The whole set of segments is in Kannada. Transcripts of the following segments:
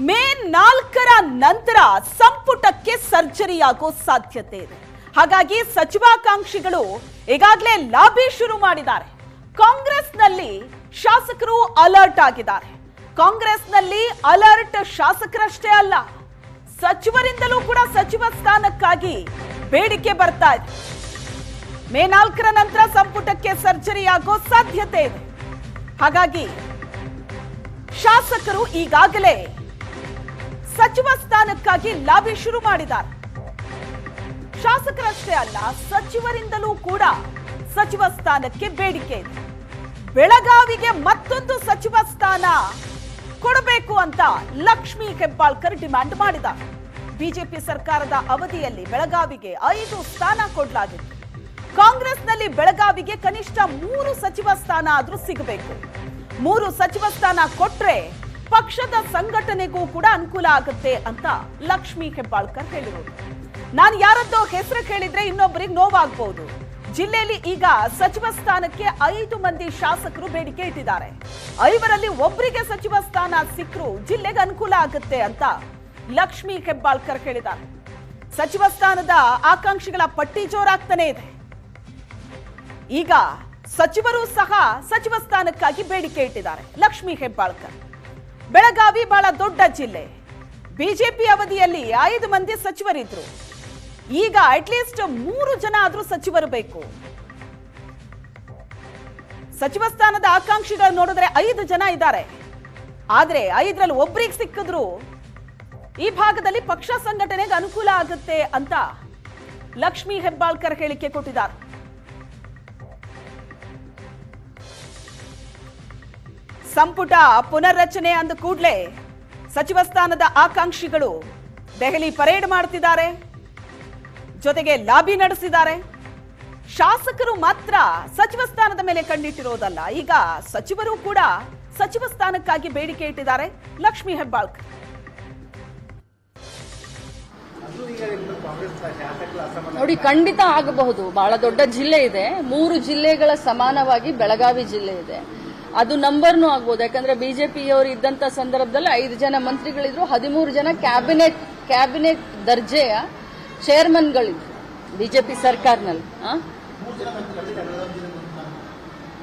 ಮೇ 4ರ ನಂತರ ಸಂಪುಟಕ್ಕೆ ಸರ್ಜರಿಯಾಗೋ ಸಾಧ್ಯತೆ ಇದೆ. ಹಾಗಾಗಿ ಸಚಿವಾಕಾಂಕ್ಷಿಗಳು ಈಗಾಗಲೇ ಲಾಬಿ ಶುರು ಮಾಡಿದ್ದಾರೆ. ಕಾಂಗ್ರೆಸ್ನಲ್ಲಿ ಶಾಸಕರು ಅಲರ್ಟ್ ಆಗಿದ್ದಾರೆ. ಕಾಂಗ್ರೆಸ್ನಲ್ಲಿ ಅಲರ್ಟ್ ಶಾಸಕರಷ್ಟೇ ಅಲ್ಲ, ಸಚಿವರಿಂದಲೂ ಕೂಡ ಸಚಿವ ಸ್ಥಾನಕ್ಕಾಗಿ ಬೇಡಿಕೆ ಬರ್ತಾ ಇದೆ. ಮೇ 4ರ ನಂತರ ಸಂಪುಟಕ್ಕೆ ಸರ್ಜರಿಯಾಗೋ ಸಾಧ್ಯತೆ ಇದೆ. ಹಾಗಾಗಿ ಶಾಸಕರು ಈಗಾಗಲೇ ಸಚಿವ ಸ್ಥಾನಕ್ಕಾಗಿ ಲಾಬಿ ಶುರು ಮಾಡಿದ್ದಾರೆ. ಶಾಸಕರಷ್ಟೇ ಅಲ್ಲ, ಸಚಿವರಿಂದಲೂ ಕೂಡ ಸಚಿವ ಸ್ಥಾನಕ್ಕೆ ಬೇಡಿಕೆ ಇದೆ. ಬೆಳಗಾವಿಗೆ ಮತ್ತೊಂದು ಸಚಿವ ಸ್ಥಾನ ಕೊಡಬೇಕು ಅಂತ ಲಕ್ಷ್ಮೀ ಹೆಬ್ಬಾಳ್ಕರ್ ಡಿಮ್ಯಾಂಡ್ ಮಾಡಿದ್ದಾರೆ. ಬಿಜೆಪಿ ಸರ್ಕಾರದ ಅವಧಿಯಲ್ಲಿ ಬೆಳಗಾವಿಗೆ 5 ಸ್ಥಾನ ಕೊಡಲಾಗಿತ್ತು. ಕಾಂಗ್ರೆಸ್ನಲ್ಲಿ ಬೆಳಗಾವಿಗೆ ಕನಿಷ್ಠ 3 ಸಚಿವ ಸ್ಥಾನ ಆದ್ರೂ ಸಿಗಬೇಕು. 3 ಸಚಿವ ಸ್ಥಾನ ಕೊಟ್ರೆ ಪಕ್ಷದ ಸಂಘಟನೆಗೂ ಕೂಡ ಅನುಕೂಲ ಆಗುತ್ತೆ ಅಂತ ಲಕ್ಷ್ಮೀ ಹೆಬ್ಬಾಳ್ಕರ್ ಹೇಳಿರೋದು. ನಾನು ಯಾರದ್ದೋ ಹೆಸರು ಕೇಳಿದ್ರೆ ಇನ್ನೊಬ್ಬರಿಗೆ ನೋವಾಗಬಹುದು. ಜಿಲ್ಲೆಯಲ್ಲಿ ಈಗ ಸಚಿವ ಸ್ಥಾನಕ್ಕೆ 5 ಮಂದಿ ಶಾಸಕರು ಬೇಡಿಕೆ ಇಟ್ಟಿದ್ದಾರೆ. 5ರಲ್ಲಿ ಒಬ್ಬರಿಗೆ ಸಚಿವ ಸ್ಥಾನ ಸಿಕ್ಕರೂ ಜಿಲ್ಲೆಗೆ ಅನುಕೂಲ ಆಗುತ್ತೆ ಅಂತ ಲಕ್ಷ್ಮೀ ಹೆಬ್ಬಾಳ್ಕರ್ ಹೇಳಿದ್ದಾರೆ. ಸಚಿವ ಸ್ಥಾನದ ಆಕಾಂಕ್ಷಿಗಳ ಪಟ್ಟಿ ಜೋರಾಗ್ತಾನೆ ಇದೆ. ಈಗ ಸಚಿವರು ಸಹ ಸಚಿವ ಸ್ಥಾನಕ್ಕಾಗಿ ಬೇಡಿಕೆ ಇಟ್ಟಿದ್ದಾರೆ. ಲಕ್ಷ್ಮೀ ಹೆಬ್ಬಾಳ್ಕರ್, ಬೆಳಗಾವಿ ಬಹಳ ದೊಡ್ಡ ಜಿಲ್ಲೆ. ಬಿಜೆಪಿ ಅವಧಿಯಲ್ಲಿ 5 ಮಂದಿ ಸಚಿವರಿದ್ರು. ಈಗ ಅಟ್ಲೀಸ್ಟ್ 3 ಜನ ಆದ್ರೂ ಸಚಿವರು ಬೇಕು. ಸಚಿವ ಸ್ಥಾನದ ಆಕಾಂಕ್ಷಿಗಳು ನೋಡಿದ್ರೆ 5 ಜನ ಇದ್ದಾರೆ. ಆದ್ರೆ 5ರಲ್ಲಿ ಒಬ್ಬರಿಗೆ ಸಿಕ್ಕಿದ್ರು ಈ ಭಾಗದಲ್ಲಿ ಪಕ್ಷ ಸಂಘಟನೆಗೆ ಅನುಕೂಲ ಆಗುತ್ತೆ ಅಂತ ಲಕ್ಷ್ಮೀ ಹೆಬ್ಬಾಳ್ಕರ್ ಹೇಳಿಕೆ ಕೊಟ್ಟಿದ್ದಾರೆ. ಸಂಪುಟ ಪುನರ್ರಚನೆ ಅಂದ ಕೂಡಲೇ ಸಚಿವ ಸ್ಥಾನದ ಆಕಾಂಕ್ಷಿಗಳು ದೆಹಲಿ ಪರೇಡ್ ಮಾಡ್ತಿದ್ದಾರೆ, ಜೊತೆಗೆ ಲಾಬಿ ನಡೆಸಿದ್ದಾರೆ. ಶಾಸಕರು ಮಾತ್ರ ಸಚಿವ ಸ್ಥಾನದ ಮೇಲೆ ಕಣ್ಣಿಟ್ಟಿರೋದಲ್ಲ, ಈಗ ಸಚಿವರು ಕೂಡ ಸಚಿವ ಸ್ಥಾನಕ್ಕಾಗಿ ಬೇಡಿಕೆ ಇಟ್ಟಿದ್ದಾರೆ. ಲಕ್ಷ್ಮೀ ಹೆಬ್ಬಾಳ್ಕರ್, ನೋಡಿ, ಖಂಡಿತ ಆಗಬಹುದು. ಬಹಳ ದೊಡ್ಡ ಜಿಲ್ಲೆ ಇದೆ. 3 ಜಿಲ್ಲೆಗಳ ಸಮಾನವಾಗಿ ಬೆಳಗಾವಿ ಜಿಲ್ಲೆ ಇದೆ. ಅದು ನಂಬರ್ನೂ ಆಗ್ಬೋದು. ಯಾಕಂದ್ರೆ ಬಿಜೆಪಿಯವರು ಇದ್ದಂತ ಸಂದರ್ಭದಲ್ಲಿ 5 ಜನ ಮಂತ್ರಿಗಳಿದ್ರು, 13 ಜನ ಕ್ಯಾಬಿನೆಟ್ ದರ್ಜೆಯ ಚೇರ್ಮನ್ಗಳಿದ್ರು ಬಿಜೆಪಿ ಸರ್ಕಾರನಲ್ಲಿ.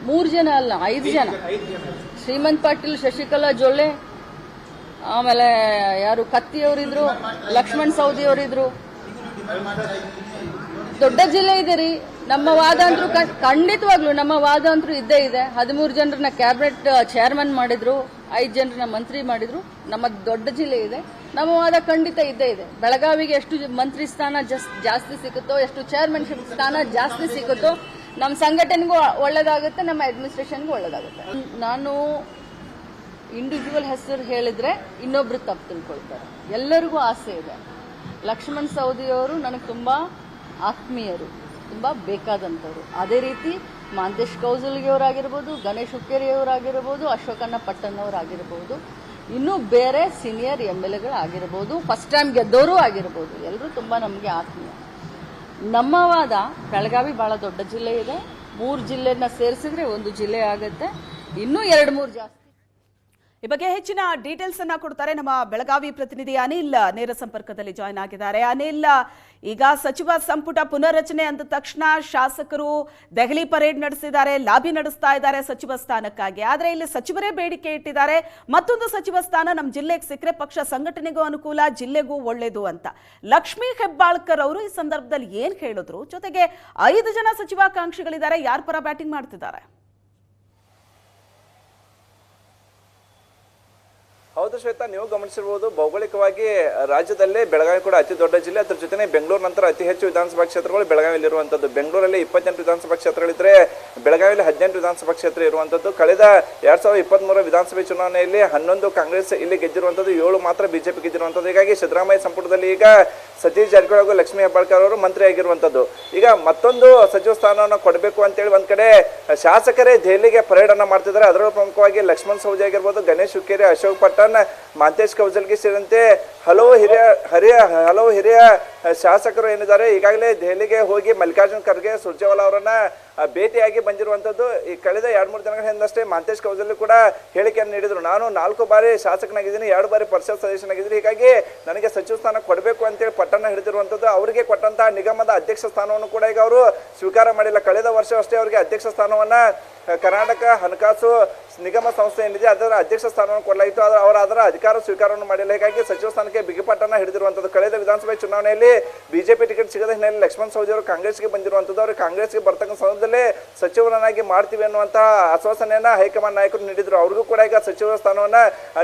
3 ಜನ ಅಲ್ಲ, 5 ಜನ. ಶ್ರೀಮಂತ್ ಪಾಟೀಲ್, ಶಶಿಕಲಾ ಜೊಲ್ಲೆ, ಆಮೇಲೆ ಯಾರು ಕತ್ತಿಯವರಿದ್ರು, ಲಕ್ಷ್ಮಣ್ ಸವದಿಯವರಿದ್ರು. ದೊಡ್ಡ ಜಿಲ್ಲೆ ಇದೆ ರೀ. ನಮ್ಮ ವಾದ ಅಂತೂ ಖಂಡಿತವಾಗ್ಲು ನಮ್ಮ ವಾದ ಅಂತೂ ಇದ್ದೇ ಇದೆ. 13 ಜನರನ್ನ ಕ್ಯಾಬಿನೆಟ್ ಚೇರ್ಮನ್ ಮಾಡಿದ್ರು, 5 ಜನರನ್ನ ಮಂತ್ರಿ ಮಾಡಿದ್ರು. ನಮ್ಮ ದೊಡ್ಡ ಜಿಲ್ಲೆ ಇದೆ, ನಮ್ಮ ವಾದ ಖಂಡಿತ ಇದ್ದೇ ಇದೆ. ಬೆಳಗಾವಿಗೆ ಎಷ್ಟು ಮಂತ್ರಿ ಸ್ಥಾನ ಜಾಸ್ತಿ ಸಿಗುತ್ತೋ, ಎಷ್ಟು ಚೇರ್ಮನ್ಶಿಪ್ ಸ್ಥಾನ ಜಾಸ್ತಿ ಸಿಗುತ್ತೋ, ನಮ್ಮ ಸಂಘಟನೆಗೂ ಒಳ್ಳೇದಾಗುತ್ತೆ, ನಮ್ಮ ಅಡ್ಮಿನಿಸ್ಟ್ರೇಷನ್ಗೂ ಒಳ್ಳೇದಾಗುತ್ತೆ. ನಾನು ಇಂಡಿವಿಜುವಲ್ ಹೆಸರು ಹೇಳಿದ್ರೆ ಇನ್ನೊಬ್ರು ತಪ್ಪು ತಿಳ್ಕೊಳ್ತಾರೆ. ಎಲ್ಲರಿಗೂ ಆಸೆ ಇದೆ. ಲಕ್ಷ್ಮಣ್ ಸವದಿಯವರು ನನಗೆ ತುಂಬಾ ಆತ್ಮೀಯರು, ತುಂಬಾ ಬೇಕಾದಂಥವ್ರು. ಅದೇ ರೀತಿ ಮಾಂತೇಶ್ ಕೌಜಲ್ಗಿಯವರಾಗಿರ್ಬೋದು, ಗಣೇಶ್ ಹುಕ್ಕೇರಿಯವರಾಗಿರ್ಬೋದು, ಅಶೋಕಣ್ಣ ಪಟ್ಟಣ್ಣವರಾಗಿರ್ಬೋದು, ಇನ್ನೂ ಬೇರೆ ಸೀನಿಯರ್ MLAಗಳಾಗಿರ್ಬೋದು, ಫಸ್ಟ್ ಟೈಮ್ ಗೆದ್ದವರು ಆಗಿರ್ಬೋದು. ಎಲ್ಲರೂ ತುಂಬಾ ನಮಗೆ ಆತ್ಮೀಯ. ನಮ್ಮ ವಾದ, ಬೆಳಗಾವಿ ಬಹಳ ದೊಡ್ಡ ಜಿಲ್ಲೆ ಇದೆ. 3 ಜಿಲ್ಲೆನ ಸೇರಿಸಿದ್ರೆ 1 ಜಿಲ್ಲೆ ಆಗುತ್ತೆ. ಇನ್ನೂ 2-3 ಜಾಸ್ತಿ. ಈ ಬಗ್ಗೆ ಹೆಚ್ಚಿನ ಡೀಟೇಲ್ಸ್ ಅನ್ನ ಕೊಡ್ತಾರೆ ನಮ್ಮ ಬೆಳಗಾವಿ ಪ್ರತಿನಿಧಿ ಅನಿಲ್. ನೇರ ಸಂಪರ್ಕದಲ್ಲಿ ಜಾಯ್ನ್ ಆಗಿದ್ದಾರೆ. ಅನಿಲ್, ಈಗ ಸಚಿವ ಸಂಪುಟ ಪುನರ್ರಚನೆ ಅಂದ ತಕ್ಷಣ ಶಾಸಕರು ದೆಹಲಿ ಪರೇಡ್ ನಡೆಸಿದ್ದಾರೆ, ಲಾಬಿ ನಡೆಸ್ತಾ ಇದ್ದಾರೆ ಸಚಿವ ಸ್ಥಾನಕ್ಕಾಗಿ. ಆದ್ರೆ ಇಲ್ಲಿ ಸಚಿವರೇ ಬೇಡಿಕೆ ಇಟ್ಟಿದ್ದಾರೆ, ಮತ್ತೊಂದು ಸಚಿವ ಸ್ಥಾನ ನಮ್ಮ ಜಿಲ್ಲೆಗೆ ಸಿಕ್ಕರೆ ಪಕ್ಷ ಸಂಘಟನೆಗೂ ಅನುಕೂಲ, ಜಿಲ್ಲೆಗೂ ಒಳ್ಳೇದು ಅಂತ. ಲಕ್ಷ್ಮೀ ಹೆಬ್ಬಾಳ್ಕರ್ ಅವರು ಈ ಸಂದರ್ಭದಲ್ಲಿ ಏನ್ ಹೇಳಿದ್ರು? ಜೊತೆಗೆ 5 ಜನ ಸಚಿವಾಕಾಂಕ್ಷಿಗಳಿದ್ದಾರೆ, ಯಾರ ಪರ ಬ್ಯಾಟಿಂಗ್ ಮಾಡ್ತಿದ್ದಾರೆ? ಹೌದು ಶ್ವೇತಾ, ನೀವು ಗಮನಿಸಿರಬಹುದು, ಭೌಗೋಳಿಕವಾಗಿ ರಾಜ್ಯದಲ್ಲೇ ಬೆಳಗಾವಿ ಕೂಡ ಅತಿ ದೊಡ್ಡ ಜಿಲ್ಲೆ. ಅದ್ರ ಜೊತೆ ಬೆಂಗಳೂರು ನಂತರ ಅತಿ ಹೆಚ್ಚು ವಿಧಾನಸಭಾ ಕ್ಷೇತ್ರಗಳು ಬೆಳಗಾವಿಯಲ್ಲಿರುವಂಥದ್ದು. ಬೆಂಗಳೂರಲ್ಲಿ 28 ವಿಧಾನಸಭಾ ಕ್ಷೇತ್ರಗಳಿದ್ರೆ ಬೆಳಗಾವಿಯಲ್ಲಿ 18 ವಿಧಾನಸಭಾ ಕ್ಷೇತ್ರ ಇರುವಂಥದ್ದು. ಕಳೆದ 2023 ವಿಧಾನಸಭೆ ಚುನಾವಣೆಯಲ್ಲಿ 11 ಕಾಂಗ್ರೆಸ್ ಇಲ್ಲಿ ಗೆದ್ದಿರುವಂಥದ್ದು, 7 ಮಾತ್ರ ಬಿಜೆಪಿ ಗೆದ್ದಿರುವಂಥದ್ದು. ಹೀಗಾಗಿ ಸಿದ್ದರಾಮಯ್ಯ ಸಂಪುಟದಲ್ಲಿ ಈಗ ಸತೀಶ್ ಜಾರಕಿಹೊಳಿ ಹಾಗೂ ಲಕ್ಷ್ಮೀ ಹೆಬ್ಬಾಳ್ಕರ್ ಅವರು ಮಂತ್ರಿ ಆಗಿರುವಂಥದ್ದು. ಈಗ ಮತ್ತೊಂದು ಸಚಿವ ಸ್ಥಾನವನ್ನು ಕೊಡಬೇಕು ಅಂತೇಳಿ ಒಂದ್ ಕಡೆ ಶಾಸಕರೇ ದೆಹಲಿಗೆ ಪರೇಡ್ ಅನ್ನ ಮಾಡ್ತಿದ್ದಾರೆ. ಅದರಲ್ಲೂ ಪ್ರಮುಖವಾಗಿ ಲಕ್ಷ್ಮಣ್ ಸವದಿ ಆಗಿರ್ಬೋದು, ಗಣೇಶ್ ಹುಕ್ಕೇರಿ, ಅಶೋಕ್ ಪಟ್ಟಣ್, ಮಾಂತೇಶ್ ಕೌಜಲ್ಗಿ ಸೇರಿದಂತೆ ಹಲವು ಹಿರಿಯ ಶಾಸಕರು ಏನಿದ್ದಾರೆ ಈಗಾಗಲೇ ದೆಹಲಿಗೆ ಹೋಗಿ ಮಲ್ಲಿಕಾರ್ಜುನ್ ಖರ್ಗೆ ಸುರ್ಜೇವಾಲಾ ಅವರನ್ನ ಭೇಟಿಯಾಗಿ ಬಂದಿರುವಂತದ್ದು. ಈ ಕಳೆದ 2-3 ದಿನಗಳ ಹಿಂದಷ್ಟೇ ಮಹಂತೇಶ್ ಕೌಜಲ್ಯ ಕೂಡ ಹೇಳಿಕೆಯನ್ನು ನೀಡಿದ್ರು. ನಾನು 4 ಬಾರಿ ಶಾಸಕನಾಗಿದ್ದೀನಿ, 2 ಬಾರಿ ಪರಿಷತ್ ಸದಸ್ಯನಾಗಿದ್ದೀನಿ, ಹೀಗಾಗಿ ನನಗೆ ಸಚಿವ ಸ್ಥಾನ ಕೊಡಬೇಕು ಅಂತೇಳಿ ಪಟ್ಟಣ ಹಿಡಿದಿರುವಂತದ್ದು. ಅವರಿಗೆ ಕೊಟ್ಟಂತಹ ನಿಗಮದ ಅಧ್ಯಕ್ಷ ಸ್ಥಾನವನ್ನು ಕೂಡ ಈಗ ಅವರು ಸ್ವೀಕಾರ ಮಾಡಿಲ್ಲ. ಕಳೆದ ವರ್ಷ ಅಷ್ಟೇ ಅವರಿಗೆ ಅಧ್ಯಕ್ಷ ಸ್ಥಾನವನ್ನ ಕರ್ನಾಟಕ ಹಣಕಾಸು ನಿಗಮ ಸಂಸ್ಥೆ ಏನಿದೆ ಅದರ ಅಧ್ಯಕ್ಷ ಸ್ಥಾನವನ್ನು ಕೊಡಲಾಯಿತು. ಆದರೆ ಅವರು ಅದರ ಅಧಿಕಾರ ಸ್ವೀಕಾರವನ್ನು ಮಾಡಿಲ್ಲ. ಹೀಗಾಗಿ ಸಚಿವ ಸ್ಥಾನಕ್ಕೆ ಬಿಗಿಪಟ್ಟನ್ನು ಹಿಡಿದಿರುವಂಥದ್ದು. ಕಳೆದ ವಿಧಾನಸಭೆ ಚುನಾವಣೆಯಲ್ಲಿ ಬಿಜೆಪಿ ಟಿಕೆಟ್ ಸಿಗದ ಹಿನ್ನೆಲೆಯಲ್ಲಿ ಲಕ್ಷ್ಮಣ್ ಸವದಿ ಅವರು ಕಾಂಗ್ರೆಸ್ಗೆ ಬಂದಿರುವಂಥದ್ದು. ಅವರು ಕಾಂಗ್ರೆಸ್ಗೆ ಬರ್ತಕ್ಕಂಥ ಸಂದರ್ಭದಲ್ಲೇ ಸಚಿವರನ್ನಾಗಿ ಮಾಡ್ತೀವಿ ಅನ್ನುವಂತಹ ಆಶ್ವಾಸನೆಯನ್ನ ಹೈಕಮಾಂಡ್ ನಾಯಕರು ನೀಡಿದ್ರು. ಅವ್ರಿಗೂ ಕೂಡ ಈಗ ಸಚಿವ ಸ್ಥಾನವನ್ನ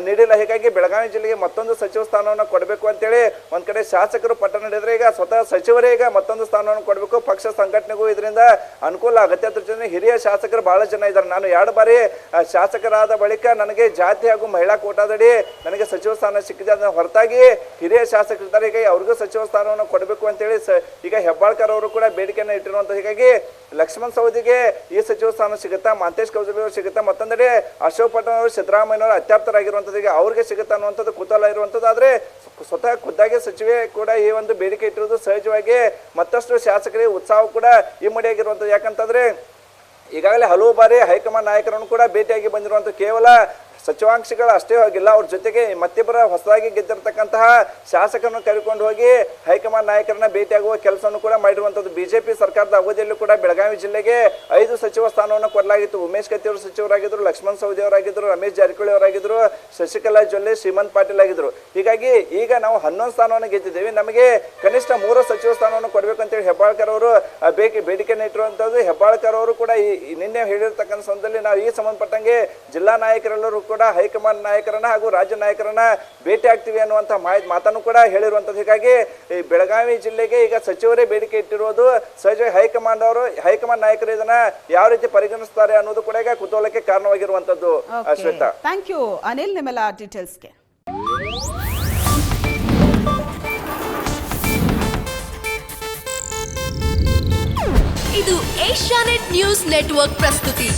ನೀಡಿಲ್ಲ. ಹೀಗಾಗಿ ಬೆಳಗಾವಿ ಜಿಲ್ಲೆಗೆ ಮತ್ತೊಂದು ಸಚಿವ ಸ್ಥಾನವನ್ನು ಕೊಡಬೇಕು ಅಂತೇಳಿ ಒಂದ್ ಕಡೆ ಶಾಸಕರು ಪಟ್ಟಣ ಹಿಡಿದ್ರೆ ಈಗ ಸ್ವತಃ ಸಚಿವರೇ ಈಗ ಮತ್ತೊಂದು ಸ್ಥಾನವನ್ನು ಕೊಡಬೇಕು. ಪಕ್ಷ ಸಂಘಟನೆಗೂ ಇದರಿಂದ ಅನುಕೂಲ ಆಗುತ್ತೆ. ಅದ್ರ ಜೊತೆ ಹಿರಿಯ ಶಾಸಕರು ಬಹಳ ಜನ ಇದ್ದಾರೆ. ನಾನು 2 ಬಾರಿ ಶಾಸಕರಾದ ಬಳಿಕ ನನಗೆ ಜಾತಿ ಹಾಗೂ ಮಹಿಳಾ ಕೋಟಾದಡಿ ನನಗೆ ಸಚಿವ ಸ್ಥಾನ ಸಿಕ್ಕಿದೆ. ಅದನ್ನ ಹೊರತಾಗಿ ಹಿರಿಯ ಶಾಸಕರಿದ್ದಾರೆ. ಹೀಗಾಗಿ ಅವ್ರಿಗೂ ಸಚಿವ ಸ್ಥಾನವನ್ನು ಕೊಡಬೇಕು ಅಂತೇಳಿ ಈಗ ಹೆಬ್ಬಾಳ್ಕರ್ ಅವರು ಕೂಡ ಬೇಡಿಕೆಯನ್ನು ಇಟ್ಟಿರುವಂತ. ಹೀಗಾಗಿ ಲಕ್ಷ್ಮಣ್ ಸವದಿಗೆ ಈ ಸಚಿವ ಸ್ಥಾನ ಸಿಗುತ್ತಾ, ಮಹಂತೇಶ್ ಕೌಜಲ್ಯ ಅವರು ಸಿಗುತ್ತಾ, ಮತ್ತೊಂದೆಡೆ ಅಶೋಕ್ ಪಟ್ಟಣ ಅವರು ಸಿದ್ದರಾಮಯ್ಯನವರು ಅತ್ಯಾಪ್ತರಾಗಿರುವಂಥದ್ದು, ಈಗ ಅವ್ರಿಗೆ ಸಿಗುತ್ತಾ ಅನ್ನುವಂಥದ್ದು ಕುತೂಹಲ ಇರುವಂಥದ್ದು. ಆದರೆ ಸ್ವತಃ ಖುದ್ದಾಗಿ ಸಚಿವೆ ಕೂಡ ಈ ಒಂದು ಬೇಡಿಕೆ ಇಟ್ಟಿರುವುದು ಸಹಜವಾಗಿ ಮತ್ತಷ್ಟು ಶಾಸಕರಿಗೆ ಉತ್ಸಾಹ ಕೂಡ ಇಮ್ಮಡಿಯಾಗಿರುವಂಥದ್ದು. ಯಾಕಂತಂದ್ರೆ ಈಗಾಗಲೇ ಹಲವು ಬಾರಿ ಹೈಕಮಾಂಡ್ ನಾಯಕರನ್ನು ಕೂಡ ಭೇಟಿಯಾಗಿ ಬಂದಿರುವಂಥ ಕೇವಲ ಸಚಿವಾಂಶಗಳು ಅಷ್ಟೇ ಹೋಗಿಲ್ಲ, ಅವ್ರ ಜೊತೆಗೆ ಮತ್ತಿಬ್ಬರ ಹೊಸದಾಗಿ ಗೆದ್ದಿರ್ತಕ್ಕಂತಹ ಶಾಸಕರನ್ನು ಕರೆದುಕೊಂಡು ಹೋಗಿ ಹೈಕಮಾಂಡ್ ನಾಯಕರನ್ನ ಭೇಟಿಯಾಗುವ ಕೆಲಸವನ್ನು ಕೂಡ ಮಾಡಿರುವಂಥದ್ದು. ಬಿಜೆಪಿ ಸರ್ಕಾರದ ಅವಧಿಯಲ್ಲೂ ಕೂಡ ಬೆಳಗಾವಿ ಜಿಲ್ಲೆಗೆ 5 ಸಚಿವ ಸ್ಥಾನವನ್ನು ಕೊಡಲಾಗಿತ್ತು. ಉಮೇಶ್ ಕತ್ತಿ ಅವರು ಸಚಿವರಾಗಿದ್ದರು, ಲಕ್ಷ್ಮಣ್ ಸವದಿ ಅವರಾಗಿದ್ದರು, ರಮೇಶ್ ಜಾರಕಿಹೊಳಿ ಅವರಾಗಿದ್ದರು, ಶಶಿಕಲಾ ಜೊಲ್ಲೆ, ಶ್ರೀಮಂತ್ ಪಾಟೀಲ್ ಆಗಿದ್ರು. ಹೀಗಾಗಿ ಈಗ ನಾವು 11 ಸ್ಥಾನವನ್ನು ಗೆದ್ದಿದ್ದೇವೆ, ನಮಗೆ ಕನಿಷ್ಠ 3 ಸಚಿವ ಸ್ಥಾನವನ್ನು ಕೊಡಬೇಕು ಅಂತೇಳಿ ಹೆಬ್ಬಾಳ್ಕರ್ ಅವರು ಬೇಡಿಕೆಯನ್ನು ಇಟ್ಟಿರುವಂಥದ್ದು. ಹೆಬ್ಬಾಳ್ಕರ್ ಅವರು ಕೂಡ ನಿನ್ನೆ ಹೇಳಿರ್ತಕ್ಕಂಥ ಸಂದರ್ಭದಲ್ಲಿ ನಾವು ಈ ಸಂಬಂಧಪಟ್ಟಂಗೆ ಜಿಲ್ಲಾ ನಾಯಕರೆಲ್ಲರೂ ಕೂಡ ಹೈಕಮಾಂಡ್ ನಾಯಕರನ್ನ ಹಾಗೂ ರಾಜ್ಯ ನಾಯಕರನ್ನ ಭೇಟಿ ಆಗ್ತೀವಿ ಅನ್ನುವಂಥ ಮಾತನ್ನು ಕೂಡ ಹೇಳಿರುವಂಥದ್ದು. ಹೀಗಾಗಿ ಈ ಬೆಳಗಾವಿ ಜಿಲ್ಲೆಗೆ ಈಗ ಸಚಿವರೇ ಬೇಡಿಕೆ ಇಟ್ಟಿರುವುದು ಸಹಜವಾಗಿ ಹೈಕಮಾಂಡ್ ನಾಯಕರು ಇದನ್ನ ಯಾವ ರೀತಿ ಪರಿಗಣಿಸ್ತಾರೆ ಅನ್ನೋದು ಕೂಡ ಈಗ ಕುತೂಹಲಕ್ಕೆ ಕಾರಣವಾಗಿರುವಂತದ್ದು. ಶ್ವೇತಾ, ಥ್ಯಾಂಕ್ ಯು ಅನಿಲ್ ನಿಮ್ಮೆಲ್ಲ ಡೀಟೇಲ್ಸ್ಗೆ. ಇದು ಏಷ್ಯಾನೆಟ್ ನ್ಯೂಸ್ ನೆಟ್ವರ್ಕ್ ಪ್ರಸ್ತುತಿ.